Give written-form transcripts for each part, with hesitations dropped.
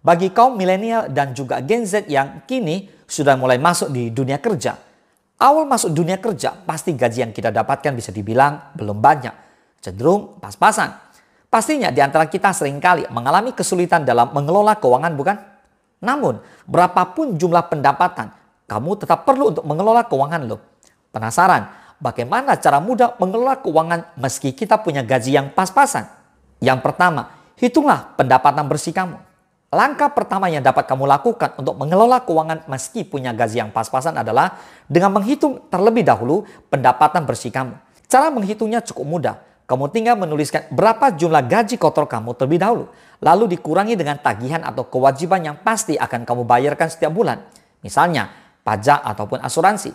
Bagi kaum milenial dan juga Gen Z yang kini sudah mulai masuk di dunia kerja. Awal masuk dunia kerja, pasti gaji yang kita dapatkan bisa dibilang belum banyak. Cenderung pas-pasan. Pastinya di antara kita seringkali mengalami kesulitan dalam mengelola keuangan, bukan? Namun, berapapun jumlah pendapatan, kamu tetap perlu untuk mengelola keuangan loh. Penasaran? Bagaimana cara mudah mengelola keuangan meski kita punya gaji yang pas-pasan? Yang pertama, hitunglah pendapatan bersih kamu. Langkah pertama yang dapat kamu lakukan untuk mengelola keuangan meski punya gaji yang pas-pasan adalah dengan menghitung terlebih dahulu pendapatan bersih kamu. Cara menghitungnya cukup mudah. Kamu tinggal menuliskan berapa jumlah gaji kotor kamu terlebih dahulu. Lalu dikurangi dengan tagihan atau kewajiban yang pasti akan kamu bayarkan setiap bulan. Misalnya, pajak ataupun asuransi.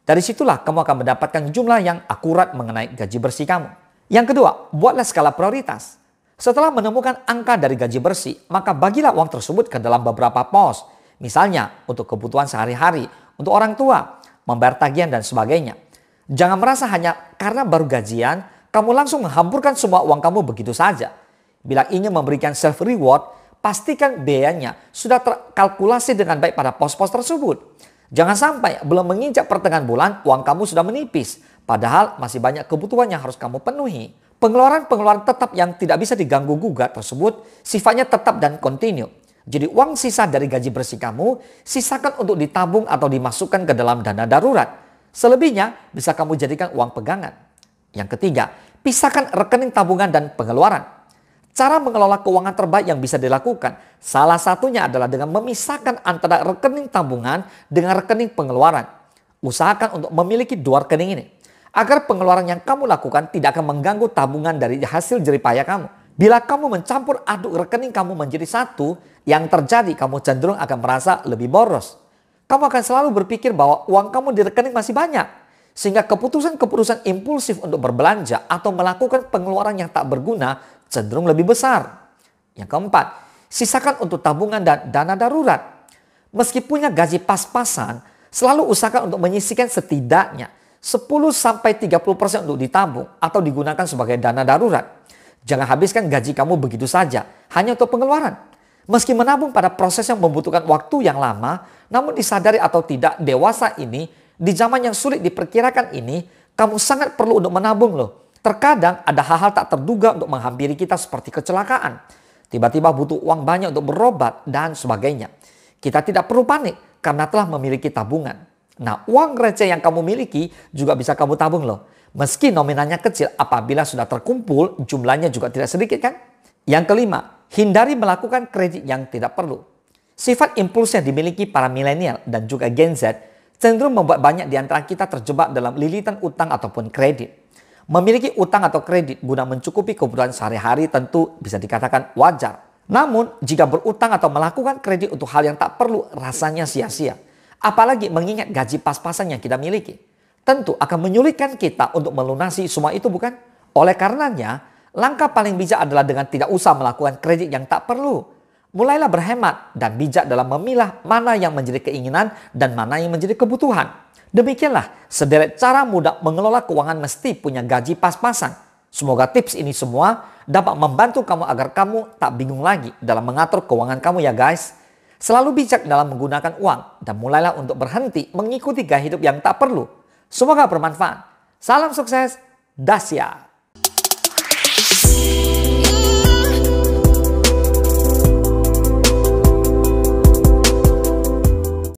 Dari situlah kamu akan mendapatkan jumlah yang akurat mengenai gaji bersih kamu. Yang kedua, buatlah skala prioritas. Setelah menemukan angka dari gaji bersih, maka bagilah uang tersebut ke dalam beberapa pos. Misalnya, untuk kebutuhan sehari-hari, untuk orang tua, membayar tagihan dan sebagainya. Jangan merasa hanya karena baru gajian, kamu langsung menghamburkan semua uang kamu begitu saja. Bila ingin memberikan self reward, pastikan biayanya sudah terkalkulasi dengan baik pada pos-pos tersebut. Jangan sampai belum menginjak pertengahan bulan, uang kamu sudah menipis. Padahal masih banyak kebutuhan yang harus kamu penuhi. Pengeluaran-pengeluaran tetap yang tidak bisa diganggu-gugat tersebut sifatnya tetap dan kontinu. Jadi uang sisa dari gaji bersih kamu, sisakan untuk ditabung atau dimasukkan ke dalam dana darurat. Selebihnya bisa kamu jadikan uang pegangan. Yang ketiga, pisahkan rekening tabungan dan pengeluaran. Cara mengelola keuangan terbaik yang bisa dilakukan, salah satunya adalah dengan memisahkan antara rekening tabungan dengan rekening pengeluaran. Usahakan untuk memiliki dua rekening ini, agar pengeluaran yang kamu lakukan tidak akan mengganggu tabungan dari hasil jeripaya kamu. Bila kamu mencampur aduk rekening kamu menjadi satu, yang terjadi kamu cenderung akan merasa lebih boros. Kamu akan selalu berpikir bahwa uang kamu di rekening masih banyak. Sehingga keputusan-keputusan impulsif untuk berbelanja atau melakukan pengeluaran yang tak berguna cenderung lebih besar. Yang keempat, sisakan untuk tabungan dan dana darurat. Meski punya gaji pas-pasan, selalu usahakan untuk menyisihkan setidaknya 10-30% untuk ditabung atau digunakan sebagai dana darurat. Jangan habiskan gaji kamu begitu saja, hanya untuk pengeluaran. Meski menabung pada proses yang membutuhkan waktu yang lama, namun disadari atau tidak dewasa ini, di zaman yang sulit diperkirakan ini, kamu sangat perlu untuk menabung loh. Terkadang ada hal-hal tak terduga untuk menghampiri kita seperti kecelakaan. Tiba-tiba butuh uang banyak untuk berobat dan sebagainya. Kita tidak perlu panik karena telah memiliki tabungan. Nah, uang receh yang kamu miliki juga bisa kamu tabung loh. Meski nominalnya kecil, apabila sudah terkumpul, jumlahnya juga tidak sedikit kan? Yang kelima, hindari melakukan kredit yang tidak perlu. Sifat impuls yang dimiliki para milenial dan juga Gen Z cenderung membuat banyak di antara kita terjebak dalam lilitan utang ataupun kredit. Memiliki utang atau kredit guna mencukupi kebutuhan sehari-hari tentu bisa dikatakan wajar. Namun, jika berutang atau melakukan kredit untuk hal yang tak perlu, rasanya sia-sia. Apalagi mengingat gaji pas-pasan yang kita miliki. Tentu akan menyulitkan kita untuk melunasi semua itu, bukan? Oleh karenanya, langkah paling bijak adalah dengan tidak usah melakukan kredit yang tak perlu. Mulailah berhemat dan bijak dalam memilah mana yang menjadi keinginan dan mana yang menjadi kebutuhan. Demikianlah sederet cara mudah mengelola keuangan mesti punya gaji pas-pasan. Semoga tips ini semua dapat membantu kamu agar kamu tak bingung lagi dalam mengatur keuangan kamu ya guys. Selalu bijak dalam menggunakan uang dan mulailah untuk berhenti mengikuti gaya hidup yang tak perlu. Semoga bermanfaat. Salam sukses, Dasya.